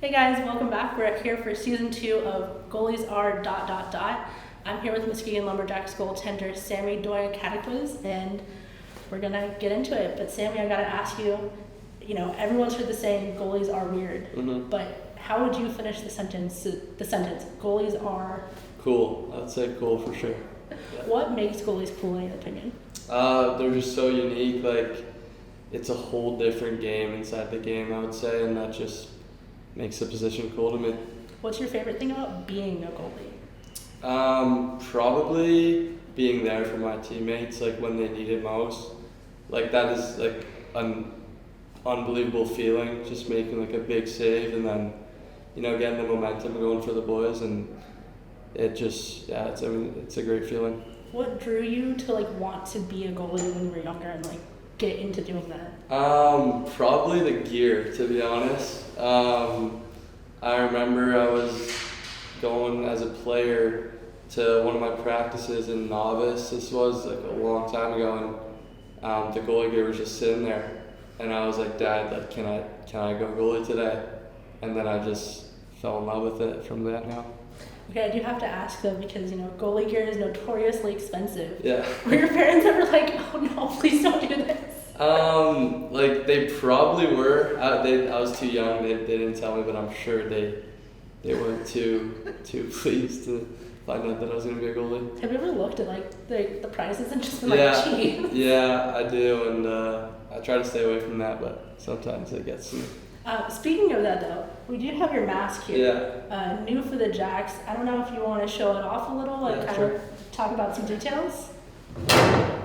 Hey guys, welcome back. We're here for season 2 of Goalies Are ... I'm here with Muskegon Lumberjacks goaltender Sammy Doyon-Cataquiz, and we're gonna get into it. But Sammy, I gotta ask you, everyone's heard the saying goalies are weird, but how would you finish the sentence? Goalies are cool. I would say cool for sure. What makes goalies cool in your opinion? They're just so unique. Like, it's a whole different game inside the game, I would say, and that just makes the position cool to me. What's your favorite thing about being a goalie? Probably being there for my teammates, like when they need it most. Like, that is like an unbelievable feeling, just making like a big save and then, getting the momentum going for the boys, and it just, it's a great feeling. What drew you to want to be a goalie when you were younger and get into doing that? Probably the gear, to be honest. I remember I was going as a player to one of my practices in novice. This was a long time ago, and the goalie gear was just sitting there, and I was like, Dad, can I go goalie today? And then I just fell in love with it from that now. Okay, I do have to ask though, because goalie gear is notoriously expensive. Yeah. Were your parents ever like, oh no, please don't do this? They probably were. I was too young. They didn't tell me, but I'm sure they weren't too pleased to find out that I was gonna be a goalie. Have you ever looked at the prices and just been geez? Yeah, I do, and I try to stay away from that, but sometimes it gets to me. Speaking of that though, we do have your mask here. Yeah. New for the Jacks. I don't know if you want to show it off a little, Sure. of talk about some details.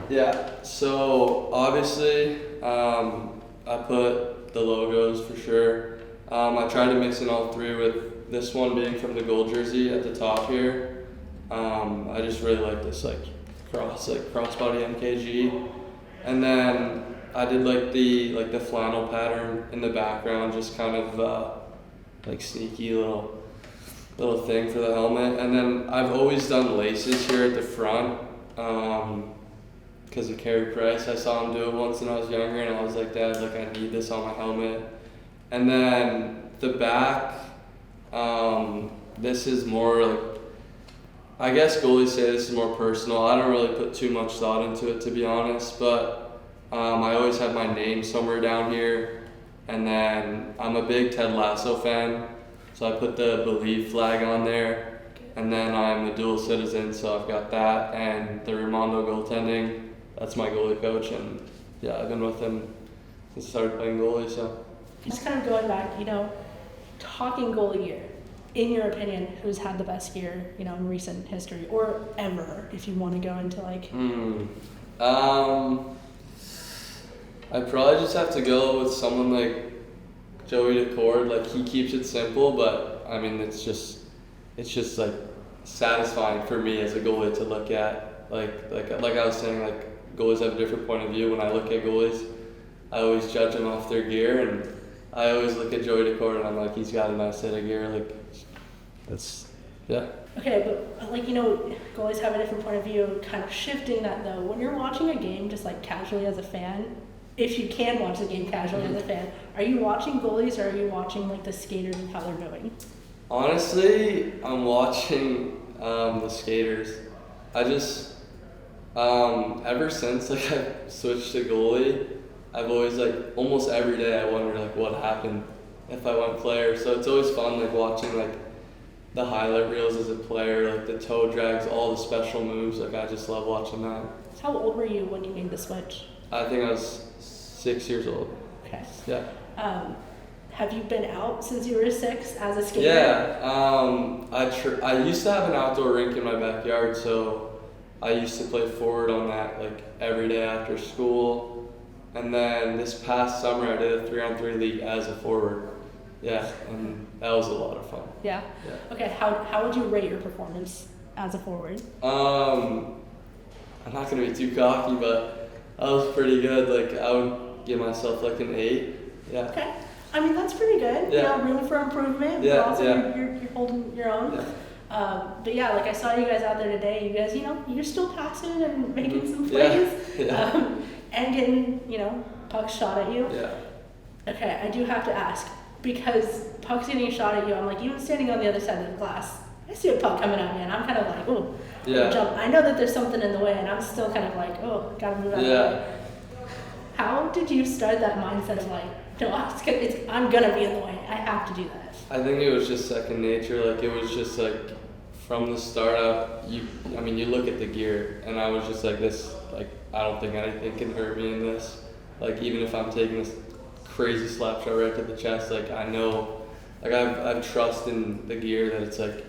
Yeah, so obviously I put the logos for sure. I tried to mix in all three, with this one being from the gold jersey at the top here. I just really like this crossbody MKG. And then I did the flannel pattern in the background, just kind of sneaky little thing for the helmet. And then I've always done laces here at the front. Because of Carey Price. I saw him do it once when I was younger, and I was like, Dad, I need this on my helmet. And then the back, this is more I guess goalies say this is more personal. I don't really put too much thought into it, to be honest, but I always have my name somewhere down here. And then I'm a big Ted Lasso fan, so I put the Believe flag on there. And then I'm a dual citizen, so I've got that, and the Raimondo goaltending. That's my goalie coach, and yeah, I've been with him since I started playing goalie. So just kind of going back, talking goalie gear. In your opinion, who's had the best gear, in recent history or ever? If you want to go into I'd probably just have to go with someone like Joey Decord. He keeps it simple, but I mean it's just satisfying for me as a goalie to look at. Like I was saying, goalies have a different point of view. When I look at goalies, I always judge them off their gear, and I always look at Joey Decord and I'm like, he's got a nice set of gear. Okay, but goalies have a different point of view. Kind of shifting that though, when you're watching a game, just casually as a fan, if you can watch the game casually as a fan, are you watching goalies or are you watching the skaters and how they're doing? Honestly, I'm watching the skaters. I just ever since I switched to goalie, I've always almost every day I wonder what happened if I went player. So it's always fun watching the highlight reels as a player, the toe drags, all the special moves. I just love watching that. How old were you when you made the switch? I think I was 6 years old. Okay. Yeah. Have you been out since you were 6 as a skater? Yeah. I used to have an outdoor rink in my backyard, so I used to play forward on that every day after school. And then this past summer I did a 3-on-3 league as a forward. Yeah, and that was a lot of fun. Yeah? Okay, how would you rate your performance as a forward? I'm not going to be too cocky, but I was pretty good. I would give myself an 8. Yeah. Okay. I mean, that's pretty good. Yeah. Room for improvement, yeah, but also yeah. You're holding your own. Yeah. But yeah, I saw you guys out there today. You guys, you're still passing and making some plays. And getting, pucks shot at you. Yeah. Okay, I do have to ask, because puck's getting shot at you. I'm like, even standing on the other side of the glass, I see a puck coming at me, and I'm kind of like, oh, jump. I know that there's something in the way, and I'm still kind of like, oh, gotta move out of the way. How did you start that mindset of like, no, I'm gonna be in the way. I have to do that. I think it was just second nature. Like it was just like from the start up. You look at the gear, and I was just like this. Like I don't think anything can hurt me in this. Like even if I'm taking this crazy slap shot right to the chest, like I know, like I've trust in the gear that it's like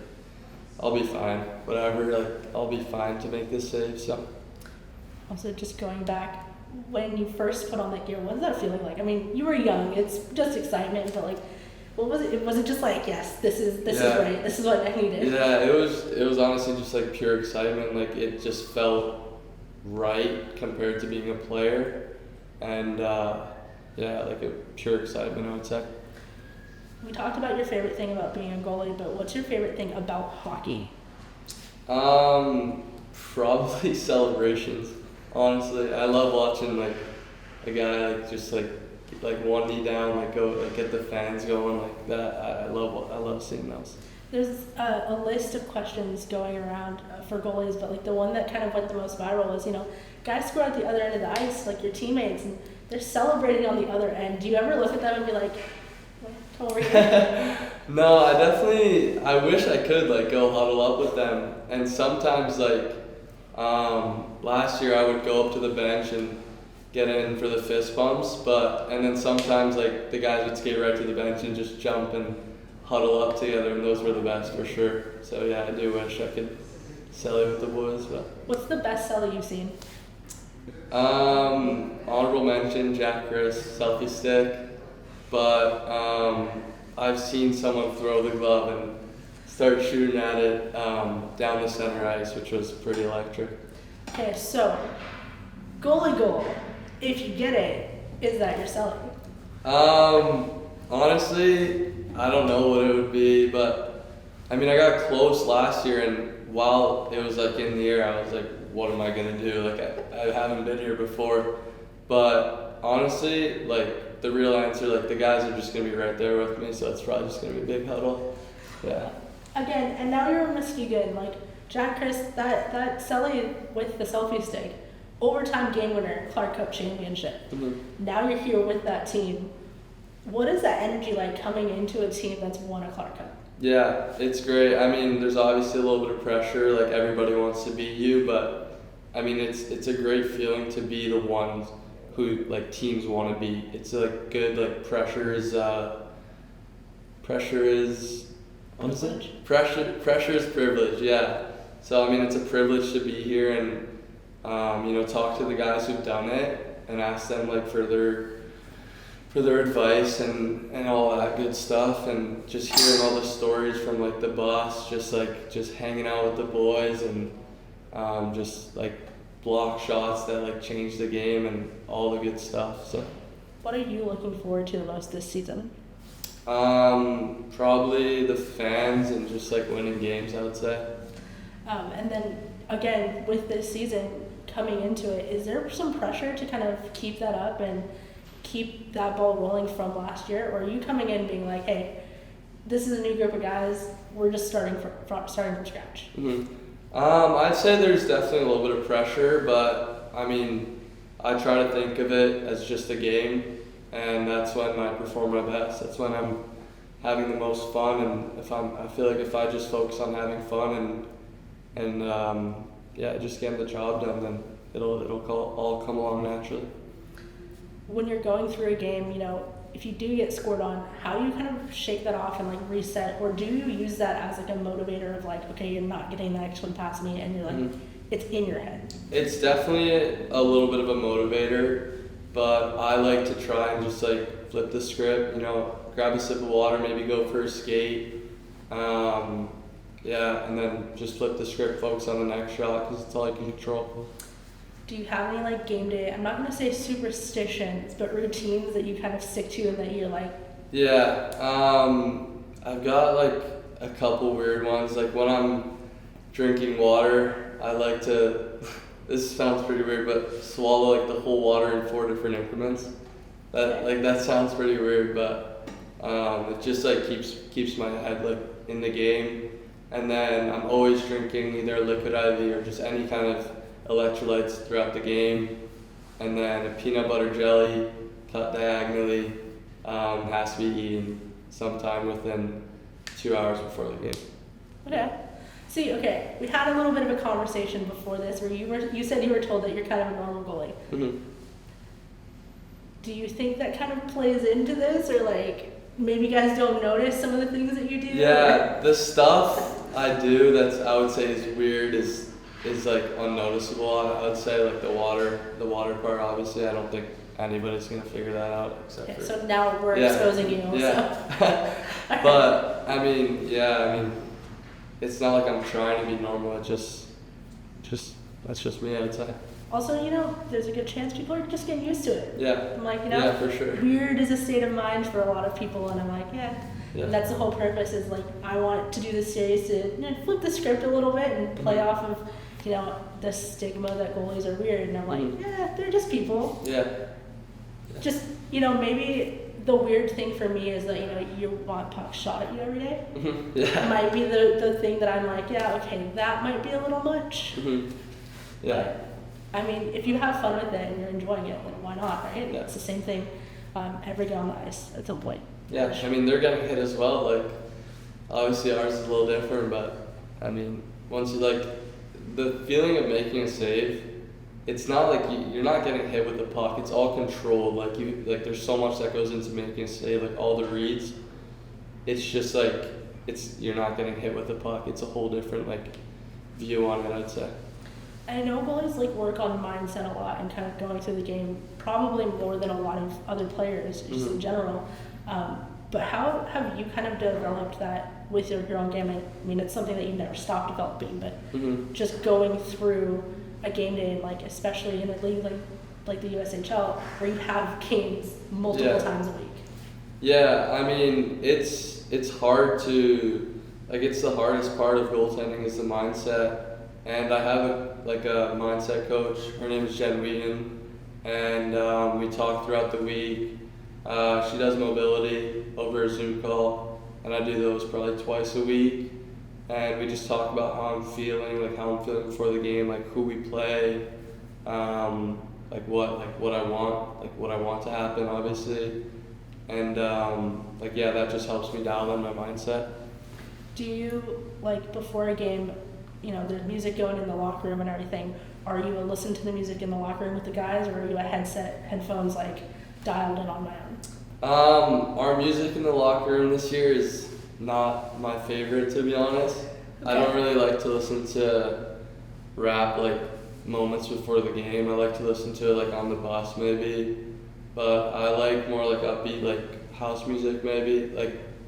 I'll be fine. Whatever, like I'll be fine to make this save. So. Also, just going back, when you first put on that gear, what was that feeling like? I mean, you were young, it's just excitement, but like, what was it? Was it just like, yes, this is right, this is what I needed? Yeah, it was honestly just like pure excitement. Like it just felt right compared to being a player, and like a pure excitement, I would say. We talked about your favorite thing about being a goalie, but what's your favorite thing about hockey? Probably celebrations. Honestly, I love watching like a guy like just like one knee down, like go like get the fans going like that. I love seeing those. There's a list of questions going around for goalies, but like the one that kind of went the most viral was, guys score at the other end of the ice, like your teammates, and they're celebrating on the other end. Do you ever look at them and be like, come over here? No, I wish I could like go huddle up with them, and sometimes like last year I would go up to the bench and get in for the fist bumps, and then sometimes like the guys would skate right to the bench and just jump and huddle up together, and those were the best for sure. So yeah, I do wish I could celly with the boys. But what's the best celly you've seen? Honorable mention, Jack Chris, selfie stick, but I've seen someone throw the glove and start shooting at it down the center ice, which was pretty electric. Okay, so goalie goal. If you get it, is that your celly? Honestly, I don't know what it would be, but I mean, I got close last year, and while it was like in the air, I was like, what am I gonna do? Like I haven't been here before, but honestly, like the real answer, like the guys are just gonna be right there with me, so it's probably just gonna be a big huddle. Yeah. Again, and now you're in Muskegon, like Jack Chris, that celly with the selfie stick, overtime game winner, Clark Cup championship. Mm-hmm. Now you're here with that team. What is that energy like coming into a team that's won a Clark Cup? Yeah, it's great. I mean, there's obviously a little bit of pressure, like everybody wants to beat you, but I mean, it's a great feeling to be the ones who like teams want to beat. It's like good, like pressure is what is it? Pressure is privilege, yeah. So I mean, it's a privilege to be here and talk to the guys who've done it and ask them like for their advice and all that good stuff, and just hearing all the stories from like the bus, just hanging out with the boys and just like block shots that like change the game and all the good stuff. So what are you looking forward to the most this season? Probably the fans and just like winning games, I would say. And then again, with this season coming into it, is there some pressure to kind of keep that up and keep that ball rolling from last year, or are you coming in being like, hey, this is a new group of guys, we're just starting from scratch? Mm-hmm. I'd say there's definitely a little bit of pressure, but I mean, I try to think of it as just a game, and that's when I perform my best. That's when I'm having the most fun, and I feel like if I just focus on having fun and just getting the job done, then it'll all come along naturally. When you're going through a game, if you do get scored on, how do you kind of shake that off and like reset, or do you use that as like a motivator of like, okay, you're not getting the next one past me, and you're like, mm-hmm. It's in your head? It's definitely a little bit of a motivator, but I like to try and just like flip the script, grab a sip of water, maybe go for a skate, and then just flip the script, focus on the next shot, because it's all I can control. Do you have any like game day, I'm not going to say superstitions, but routines that you kind of stick to and that you're like? Yeah, I've got like a couple weird ones. Like when I'm drinking water, I like to, this sounds pretty weird, but swallow like the whole water in 4 different increments. That sounds pretty weird, but It just like keeps my head like in the game. And then I'm always drinking either liquid IV or just any kind of electrolytes throughout the game. And then a peanut butter jelly cut diagonally has to be eaten sometime within 2 hours before the game. Okay. See, okay, we had a little bit of a conversation before this where you said you were told that you're kind of a normal goalie. Mm-hmm. Do you think that kind of plays into this, or like maybe you guys don't notice some of the things that you do? Yeah, the stuff I do that's I would say is weird is like unnoticeable. I would say like the water part. Obviously, I don't think anybody's gonna figure that out except Okay, for. so now we're exposing you. Yeah. So. But I mean, it's not like I'm trying to be normal. It's just that's just me, I would say. Also, there's a good chance people are just getting used to it. Yeah. I'm like, Yeah, for sure. weird is a state of mind for a lot of people, and I'm like, yeah. And that's the whole purpose. Is like I want to do this series to flip the script a little bit and play off of the stigma that goalies are weird, and I'm like, yeah, they're just people. Yeah. Just maybe the weird thing for me is that you want pucks shot at you every day. Mm-hmm. Yeah. Might be the thing that I'm like, yeah, okay, that might be a little much. Mm-hmm. Yeah. But, I mean, if you have fun with it and you're enjoying it, then why not, right? Yeah. It's the same thing every day on the ice at some point. Yeah, I mean, they're getting hit as well. Like, obviously ours is a little different, but I mean, once you the feeling of making a save, it's not like you're not getting hit with the puck. It's all controlled. Like there's so much that goes into making a save. Like all the reads, it's just like you're not getting hit with the puck. It's a whole different view on it, I'd say. I know goalies work on mindset a lot and kind of going through the game, probably more than a lot of other players just in general. But how have you kind of developed that with your own game? I mean, it's something that you never stopped developing, but just going through a game day, especially in a league like the USHL, where you have games multiple times a week. Yeah, I mean, it's hard to it's the hardest part of goaltending is the mindset. And I have a mindset coach. Her name is Jen Wheaton, and we talk throughout the week. She does mobility over a Zoom call, and I do those probably twice a week. And we just talk about how I'm feeling before the game, who we play, what I want to happen, obviously, and that just helps me dial in my mindset. Do you before a game? There's music going in the locker room and everything. Are you a listen to the music in the locker room with the guys, or are you a headphones dialed in on my own? Our music in the locker room this year is not my favorite, to be honest. Okay. I don't really like to listen to rap moments before the game. I like to listen to it on the bus maybe, but I like more upbeat house music maybe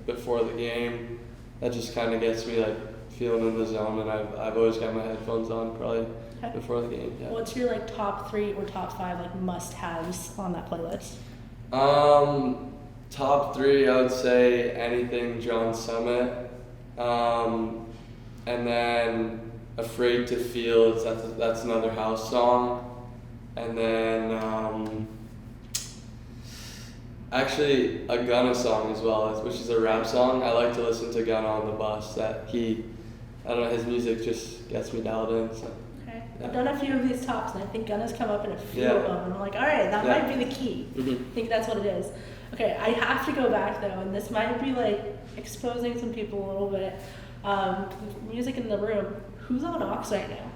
before the game. That just kind of gets me feeling in the zone, and I've always got my headphones on probably before the game. Yeah. What's your top 3 or top 5 must-haves on that playlist? Top 3, I would say anything John Summit, and then Afraid to Feel. That's another house song, and then actually a Gunna song as well, which is a rap song. I like to listen to Gunna on the bus. I don't know, his music just gets me dialed in. So. Okay. Yeah. I've done a few of these tops, and I think Gunna's come up in a few of them. And I'm like, all right, that might be the key. I think that's what it is. Okay, I have to go back though, and this might be exposing some people a little bit. Music in the room. Who's on aux right now?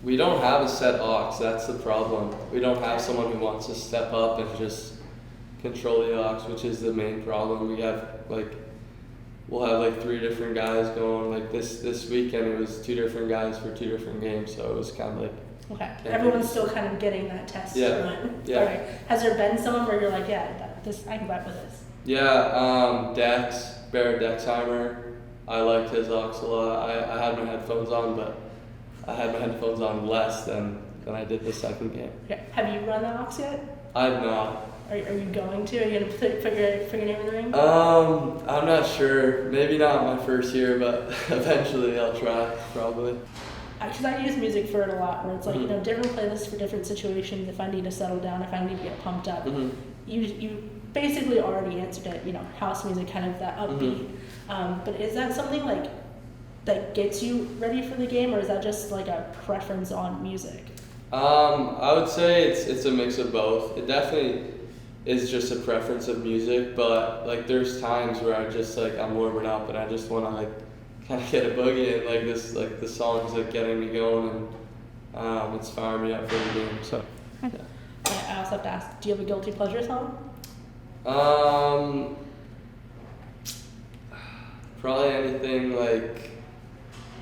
We don't have a set aux. That's the problem. We don't have someone who wants to step up and just control the aux, which is the main problem. We have we'll have 3 different guys going. This weekend it was 2 different guys for 2 different games, so it was kind of okay. Everyone's still kind of getting that test. Yeah. Yeah. All right. Has there been someone where you're I can vibe with this? Yeah. Barrett Dexheimer. I liked his aux a lot. I had my headphones on, but I had my headphones on less than I did the second game. Okay. Have you run the aux yet? I have not. Are you going to? Are you going to put your name in the ring? I'm not sure. Maybe not my first year, but eventually I'll try, probably. Because I use music for it a lot, where it's different playlists for different situations. If I need to settle down, if I need to get pumped up, you basically already answered it. You know, house music, kind of that upbeat. But is that something like that gets you ready for the game, or is that just like a preference on music? I would say it's a mix of both. It definitely is just a preference of music, but like there's times where I just like I'm warming up and I just want to like kind of get a boogie and like the song's like getting me going and it's firing me up for the game. So yeah. I also have to ask, do you have a guilty pleasure song? Probably anything like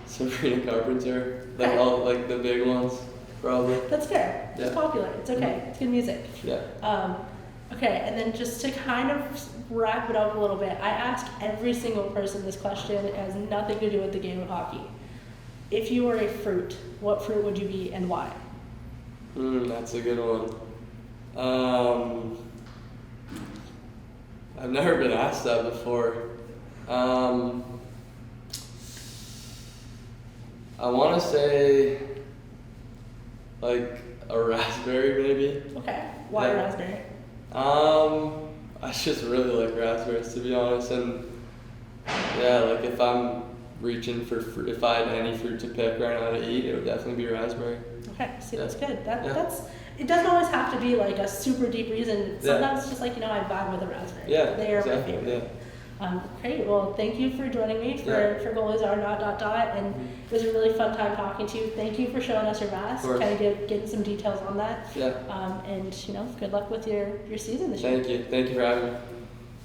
Sabrina Carpenter, like all like the big ones, probably. That's fair. It's Yeah. popular. It's okay. It's good music. Yeah. Okay, and then just to kind of wrap it up a little bit, I ask every single person this question. It has nothing to do with the game of hockey. If you were a fruit, what fruit would you be and why? That's a good one. I've never been asked that before. I want to say like a raspberry maybe. Okay, why Yeah. raspberry? I just really like raspberries, to be honest, and yeah, like if I'm reaching for fruit, if I had any fruit to pick right now to eat, it would definitely be raspberry. Okay, see, Yeah. that's good. Yeah. That's it. Doesn't always have to be like a super deep reason. Yeah. Sometimes it's just like, you know, I vibe with a raspberry. Yeah, They are my exactly, favorite. Great. Well, thank you for joining me for Goalies Are ... and it was a really fun time talking to you. Thank you for showing us your mask, Of course. kind of getting some details on that. Yeah. And you know, good luck with your season this year. Thank you for having me.